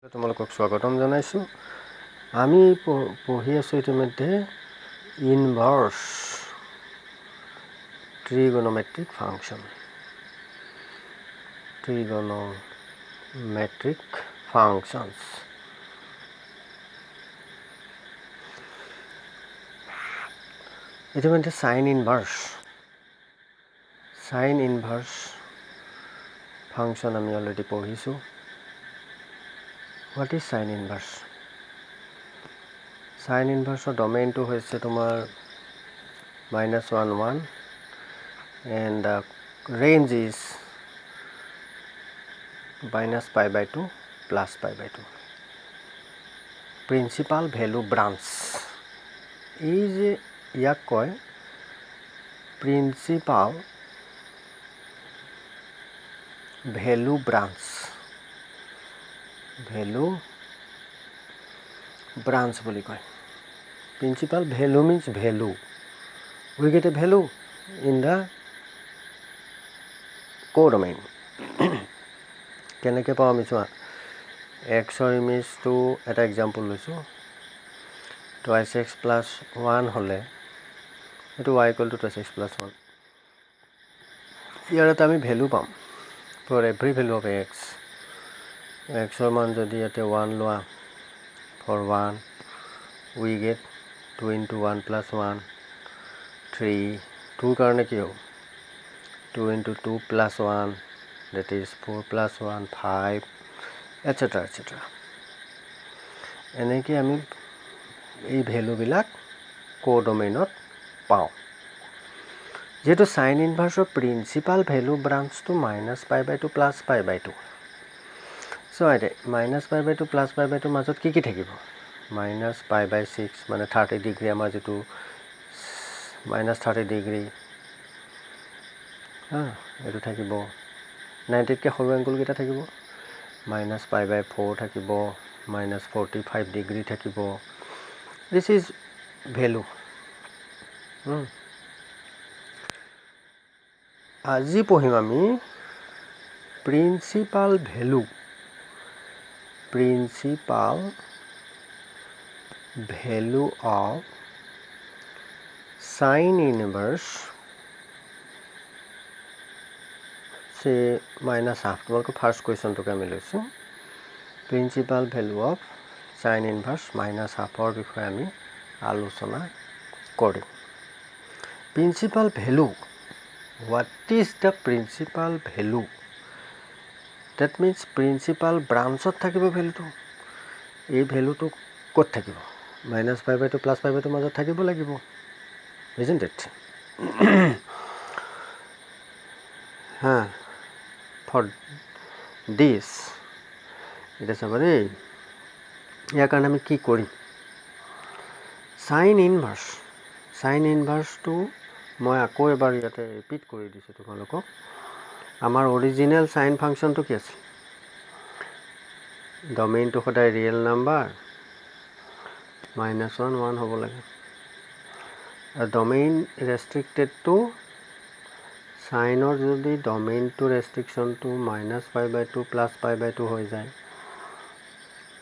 তোমালোকক স্বাগতম জনাইছোঁ। আমি পঢ়ি আছোঁ ইতিমধ্যে ইনভাৰ্স ট্ৰিগোনোমেট্ৰিক ফাংচন। Trigonometric functions. ইতিমধ্যে সাইন ইনভাৰ্স ফাংচন আমি অলৰেডি পঢ়িছোঁ। What is sine inverse? Sine ইনভাৰ্সৰ ডমেইনটো হৈছে তোমাৰ -1 1 and the range is -π/2 +π/2. Principal value branch, এই যে ইয়াক কয় প্ৰিন্সিপাল ভেলু ব্ৰাঞ্চ। বুলি কয়। Principal value means value. We get a value in the codomain. কেনেকৈ পাওঁ আমি চোৱা, এক্সৰ ইমেজটো এটা এক্সাম্পল লৈছোঁ। 2x + 1 হ'লে এইটো y = 2x + 1। ইয়াৰ এটা আমি ভেলু পাম for every value of X. এক্সৰ মান যদি ইয়াতে 1 লোৱা, for 1 we get 2 × 1 + 1 3। 2 কাৰণে কি হ'ব? 2 × 2 + 1 that is 4 + 1 5 etc. এনেকৈ আমি এই ভেলুবিলাক কোডোমেইনত পাওঁ। যেহেতু সাইন ইনভাৰ্সৰ প্ৰিন্সিপাল ভেলু ব্ৰাঞ্চটো -π/2 +π/2। চ' এতিয়া -π/2 +π/2 মাজত কি থাকিব? -π/6 মানে 30 ডিগ্ৰী, আমাৰ যিটো -30 ডিগ্ৰী এইটো থাকিব। 90তকৈ সৰু এংগুলকেইটা থাকিব। -π/4 থাকিব, -45 ডিগ্ৰী থাকিব। This is value. আজি পঢ়িম আমি principal value of sine inverse -1/2। তোমালোকৰ ফাৰ্ষ্ট কুৱেশ্যনটোকে আমি লৈছোঁ। Principal value of sine inverse -1/2ৰ বিষয়ে আমি আলোচনা কৰিম। Principal value, what is the principal value? That means principal ব্ৰাঞ্চত থাকিব ভেলুটো। এই ভেলুটো ক'ত থাকিব? -π/2 +π/2 মাজত থাকিব লাগিব, isn't it? For this এতিয়া চাবা দেই, ইয়াৰ কাৰণে আমি কি কৰিম? সাইন ইনভাৰ্সটো মই আকৌ এবাৰ ইয়াতে ৰিপিট কৰি দিছোঁ তোমালোকক। আমাৰ অৰিজিনেল সাইন ফাংচনটো কি আছিল? ডমেইনটো সদায় ৰিয়েল নাম্বাৰ -1 1 হ'ব লাগে। আৰু ডমেইন ৰেষ্ট্ৰিক্টেড টু সাইনৰ যদি ডমেইনটো ৰেষ্ট্ৰিকশ্যনটো -π/2 +π/2 হৈ যায়,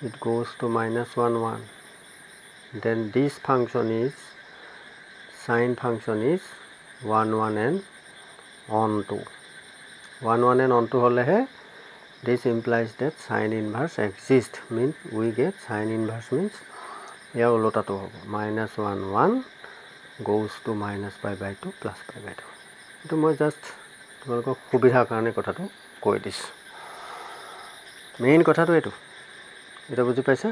it goes to -1 1, then this function is sine function is 1 1 and onto 1 1 and onto হ'লেহে this implies that sine inverse exists, means we get sine inverse means ইয়াৰ ওলোটাটো হ'ব -1 1 goes to -π/2 +π/2। এইটো মই just তোমালোকক সুবিধাৰ কাৰণে কথাটো কৈ দিছোঁ। মেইন কথাটো এইটো, এটা বুজি পাইছা?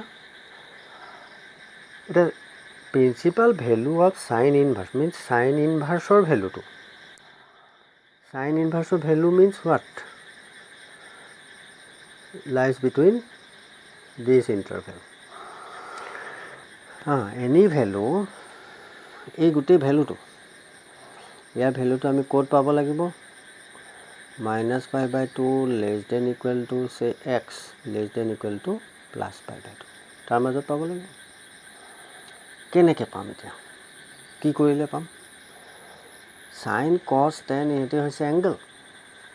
এতিয়া principal value of sine inverse means sine ইনভাৰ্সৰ ভেলুটো। সাইন ইনভাৰ্সৰ value means what? Lies between this interval. Any value, এই গোটেই ভেলুটো, ইয়াৰ ভেলুটো আমি ক'ত পাব লাগিব? -π/2 <= say x <= +π/2, তাৰ মাজত পাব লাগিব। কেনেকৈ পাম? এতিয়া কি কৰিলে পাম? সাইন কছ টেন এইটো হৈছে angle,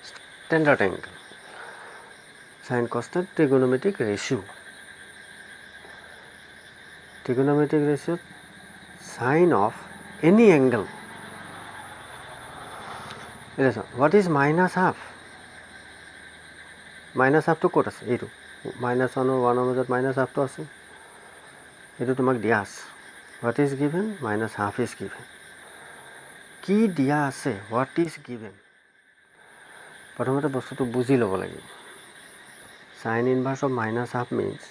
standard angle. Sine cos tan trigonometric ratio'. trigonometric ratio sine of any angle. What is minus half? Minus half to ক'ত আছে এইটো minus 1 আৰু 1 মাজত minus half to আছে এইটো তোমাক দিয়া আছে what is given minus half is given কি দিয়া আছে what is given প্ৰথমতে বস্তুটো বুজি ল'ব লাগিব sin inverse of minus half means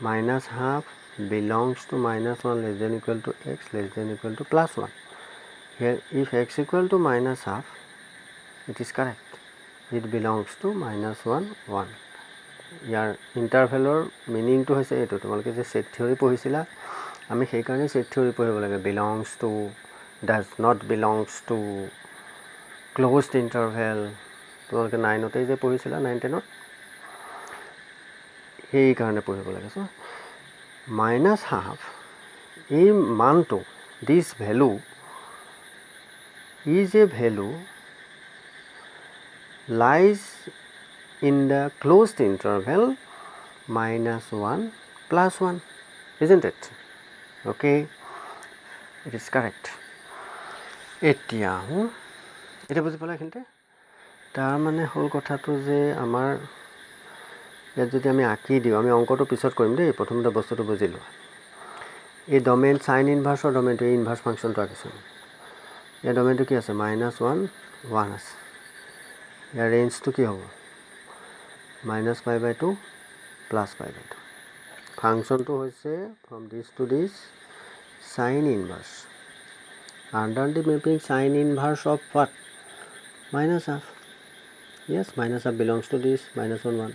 minus half belongs to minus 1 less than equal to x less than equal to plus 1 here if x equal to minus half it is correct it belongs to minus 1 1 ইয়াৰ ইণ্টাৰভেলৰ মিনিংটো হৈছে এইটো তোমালোকে যে set theory পঢ়িছিলা আমি সেই কাৰণে set theory পঢ়িব লাগে belongs to does not belongs to closed interval তোমালোকে 9 তে যে পঢ়িছিলা 9 10 সেই কাৰণে পঢ়িব লাগে সো minus half এই মানটো this value is a value lies in the closed interval minus 1 plus 1 isn't it okay it is correct এতিয়া বুজি পালা কিন্তু তাৰ মানে হল কথাটো যে আমাৰ ইয়াত যদি আমি আঁকি দিও আমি অঙ্কটো পিছত কৰিম দেই প্ৰথমতে বস্তুটো বুজিলো এই ডোমেইন sin ইনভাৰ্সৰ ডোমেইনটো ইনভাৰ্স ফাংশনটো আঁকিছো এই ডোমেইনটো কি আছে -1 1 আছে ইয়াৰ ৰেঞ্জটো কি হ'ব -π/2 +π/2 ফাংশনটো হৈছে from this to this sin inverse under the mapping sin inverse of what minus half yes minus half belongs to this -1 1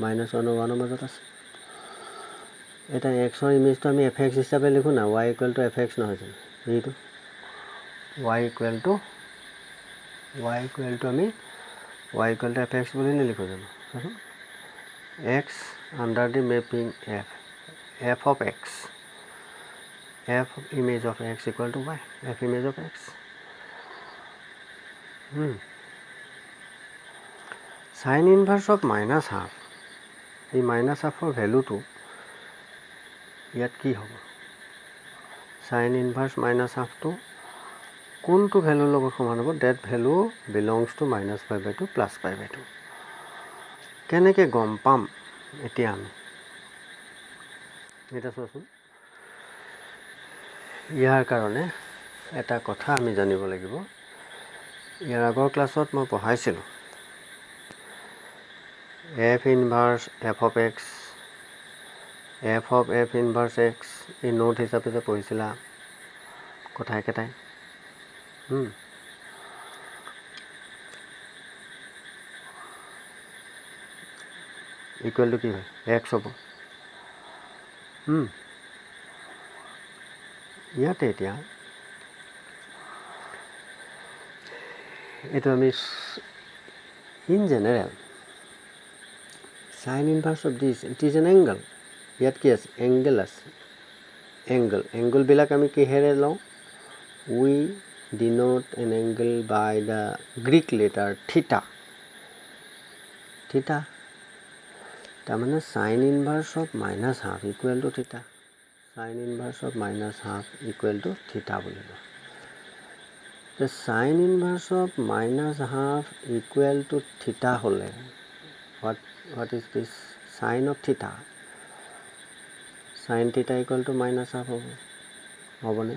-1 और 1 মাজত আছে এটা x ৰ ইমেজটো আমি fx হিচাপে লিখো না y = fx নহয় জানো এইটো y = fx বুলি লিখো জানো x under the mapping f of x f image of x equal to y f image of x sin inverse of minus half এই minus half for value to ইয়াত কি হ'ব sin inverse minus half to কোনটো value লগত সমান হ'ব that value belongs to -π/2 +π/2 কেনেকৈ গম পাম এতিয়া আমি এটা চোৱাচোন ইয়াৰ কাৰণে এটা কথা আমি জানিব লাগিব ইয়াৰ আগৰ ক্লাছত মই পঢ়াইছিলোঁ f inverse f of x f of f inverse x এই নোট হিচাপে যে পঢ়িছিলা কথা একেটাই ইকুৱেল টু কি হয় x হ'ব ইয়াতে এতিয়া এইটো আমি in general sin inverse of this it is an angle ইয়াত কি আছে angle আছে angle বিলাক আমি কিহেৰে লওঁ we denote an angle by the Greek letter theta তাৰ মানে sin inverse of minus half equal to theta sin inverse of minus half equal to theta বুলি লওঁ the sin inverse of minus half equal to theta হলে what is this sin of theta sin theta equal to minus half হবনে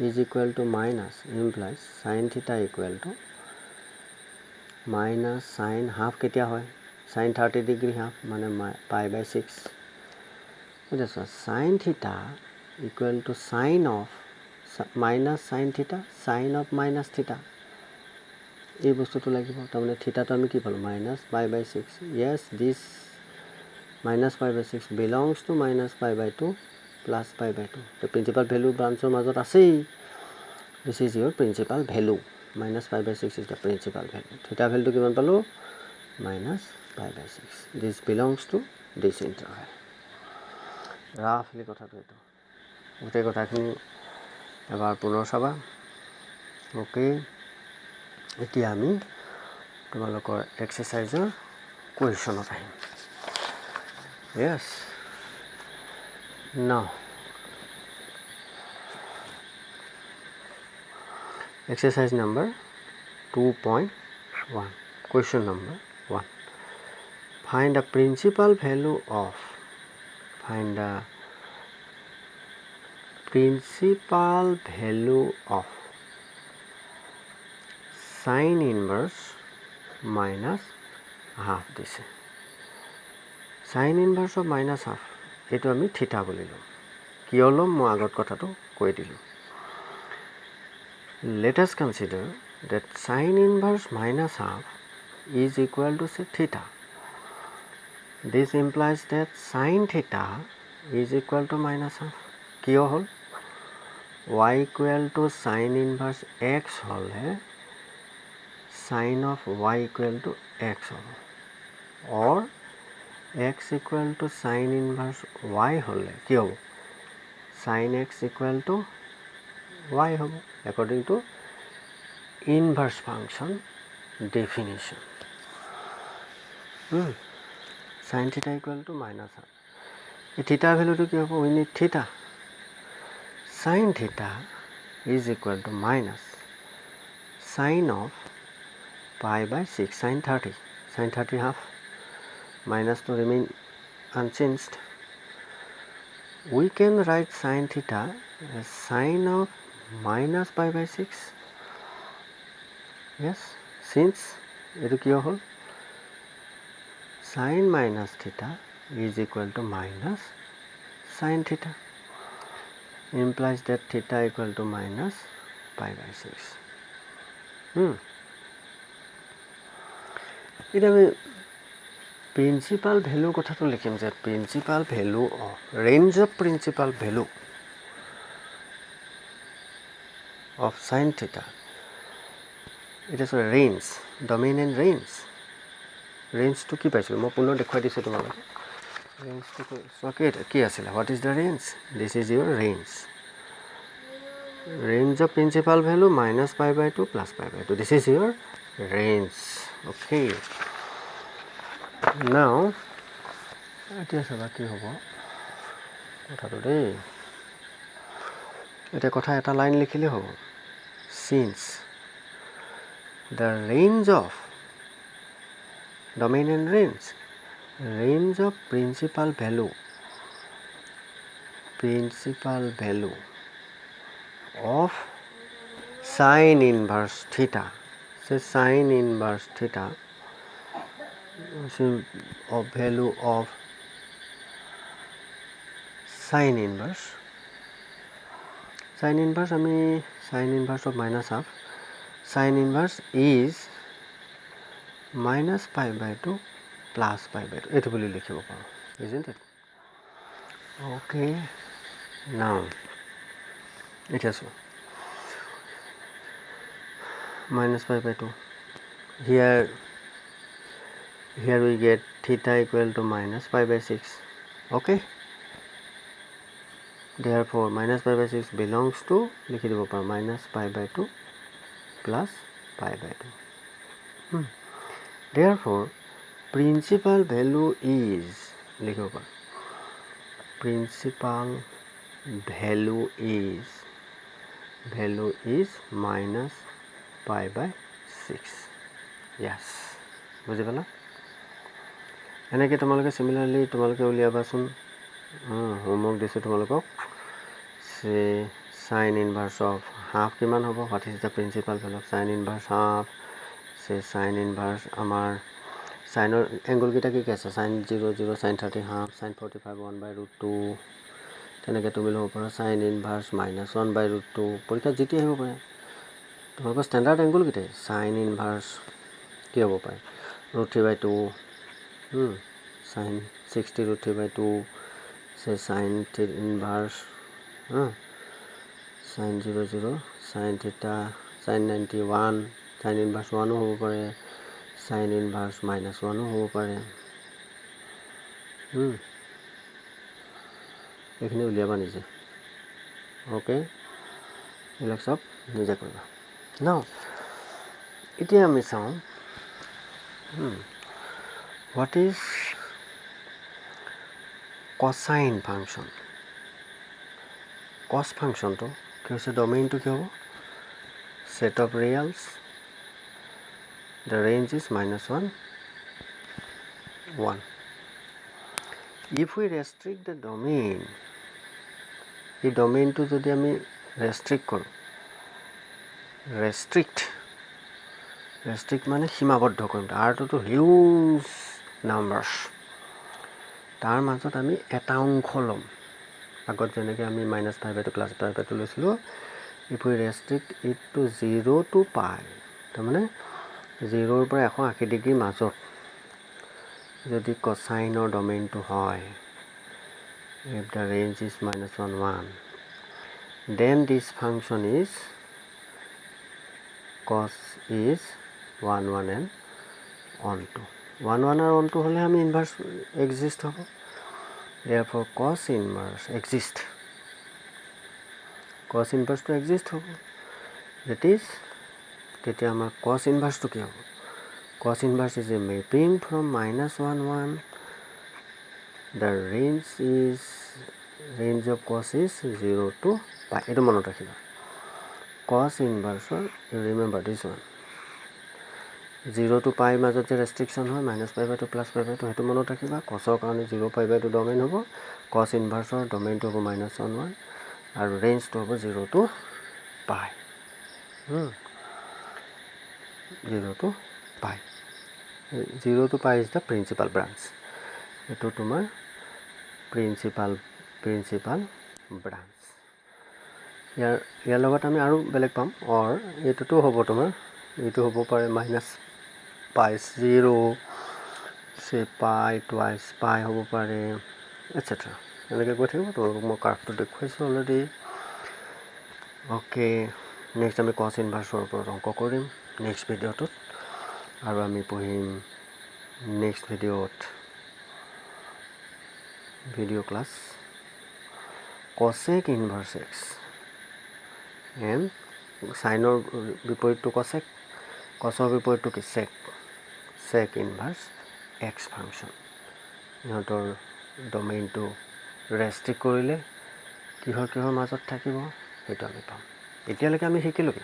is equal to minus implies sin theta equal to minus sin half কেতিয়া হয় sin 30 degree half মানে π/6 বুঝছো sin theta equal to sin of minus sin theta sin of minus theta এই বস্তুটো লাগিব তাৰমানে থিটাটো আমি কি পালো -π/6 yes this -π/6 belongs to -π/2 +π/2 the principal value branchৰ মাজত আছেই this is your principal value -π/6 is the principal value theta value কিমান পালো -π/6 this belongs to this interval roughly কথাটো এইটো গোটেই কথাখিনি এবাৰ পুনৰ চাবা ওকে এতিয়া আমি তোমালোকৰ এক্সাৰসাইজৰ কুৱেশ্যনত আহিম yes Now, exercise number 2.1, question number 1. Find the principal value of sin inverse minus half দিছে sin inverse of minus half এইটো আমি থিটা বুলি লম কিয় লম মই আগত কথাটো কৈ দিলো let us consider that sin inverse minus half is equal to say theta. This implies that sin theta is equal to minus half. কিয় হল y equal to sin inverse x হলে sin of y equal to x hall or x equal to sin inverse y হলে কি হব sin x equal to y হব according to inverse function definition. Sin theta equal to minus half. Theta value to ki hobo we need theta. Sin theta is equal to minus sin of pi by 6 sin 30 half minus to remain unchanged. We can write sin theta as sin of minus pi by 6. Yes, since etu ki hol sin minus theta is equal to minus sin theta implies that theta equal to minus pi by 6. এটা আমি principal value কথাটো লিখিম যে principal value of range of principal value of sin theta. It is a range, domain and range. Range to কি পাইছিল মই পুনৰ দেখুৱাই দিছো তোমালোকক range to কি আছিল what is the range this is your range of principal value minus pi by 2 plus pi by 2 this is your range. Okay, now এতিয়া সবা কি হ'ব কথাটো দেই এটা কথা এটা লাইন লিখিলে হ'ব since the range of domain and range of principal value of sin inverse theta, say sin inverse theta of value of sin inverse আমি sin inverse of minus half sin inverse is minus pi by 2 plus pi by 2 এটো বুলি লিখিব পাৰো isn't it? Okay, now it is minus pi by 2 here we get theta equal to minus pi by 6. Okay, therefore minus pi by 6 belongs to likhi dibo par minus pi by 2 plus pi by 2. Therefore principal value is likho par principal value is minus pi by 6. Yes, বুজি পালা এনেকৈ তোমালোকে সিমিলাৰলি তোমালোকে উলিয়াবাচোন homework দিছো তোমালোকক সে sin inverse of half কিমান হ'ব what is the principal value of sin inverse half সে sin inverse আমাৰ সাইনৰ এংগল কিটা কি আছে sin 0 0 sin 30 half sin 45 1/√2 তেনেকৈ তুমি ল'ব পাৰা sin inverse minus 1/√2 পৰীক্ষা যেতি আহিব পাৰে তোমালোকৰ ষ্টেণ্ডাৰ্ড এংগল কিটা sin inverse কি হ'ব পাৰে √3/2 sin 60 √3/2 say sin inverse sin 0 0 sin theta sin 91 sin inverse 1 হ'ব পাৰে sin inverse minus 1 হ'ব পাৰে এখানে উলিয়াবা নিজে ওকে এলাক সব নিজে কৰিবা নাও এতিয়া আমি চাওঁ what is cosine function কস ফাংচনটো কি হৈছে ডমেইনটো কি হ'ব set of reals the range is -1 1 if we restrict the domain এই ডমেইনটো যদি আমি ৰেষ্ট্ৰিক্ট কৰোঁ ৰেষ্ট্ৰিক্ট মানে সীমাবদ্ধ কৰিম আৰটোতো হিউজ নাম্বাৰছ তাৰ মাজত আমি এটা অংশ ল'ম আগত যেনেকৈ আমি -5/2 +5/2 লৈছিলোঁ if we restrict it to 0 to pi তাৰমানে 0ৰ পৰা 180 ডিগ্ৰীৰ মাজত যদি কোসাইনৰ ডমেইনটো হয় if the range is -1 1 then this function is cos is 1 1 and onto 1 1 and onto হলে আমি ইনভার্স exist হ'ব therefore cos inverse exist cos inverse to exist হ'ব that is তেতিয়া আমাৰ cos inverse to কি হ'ব cos inverse is a mapping from -1 1 the range of cos is 0 to pi এটো মনত ৰাখিবা cos inverse you remember this one 0 to pi মাজত যে ৰেষ্ট্ৰিকশন হয় -5/2 +5/2 হেতু মনত ৰাখিবা cosৰ কাৰণে 0 pi/2 ডমেইন হ'ব cos ইনভাৰ্সৰ ডমেইনটো হ'ব -1 1 আৰু ৰেঞ্জটো হ'ব 0 to pi 0 to pi 0 to pi is the principal branch এটো তোমাৰ প্ৰিন্সিপাল ব্ৰাঞ্চ ইয়াৰ লগত আমি আৰু বেলেগ পাম অৰ এটোটো হ'ব তোমাৰ এটো হ'ব পাৰে -π0 সে pi twice pi হ'ব পাৰে এটসেট্ৰা এনেকৈ গৈ থাকিব তো মই কাৰ্ভটো দেখুৱাইছোঁ অলৰেডি ওকে নেক্সট আমি cos ইনভাৰ্সৰ ওপৰত অংক কৰিম নেক্সট ভিডিঅ'টোত আৰু আমি পঢ়িম next video' class cosec inverse x and সাইনৰ বিপৰীতটো cosec cosৰ বিপৰীতটো কি sec inverse x ফাংচন ইহঁতৰ ডমেইনটো ৰেষ্ট্ৰিক্ট কৰিলে কিহৰ মাজত থাকিব সেইটো আমি পাম এতিয়ালৈকে আমি শিকিলো কি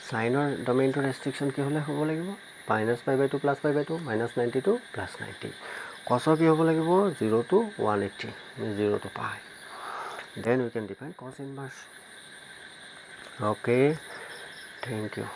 সাইনৰ ডমেইনটো ৰেষ্ট্ৰিকশন কি হলে হ'ব লাগিব -π/2 +π/2 -92 +90 cosৰ কি হ'ব লাগিব 0 to 180 0 to pi then we can define cos inverse okay thank you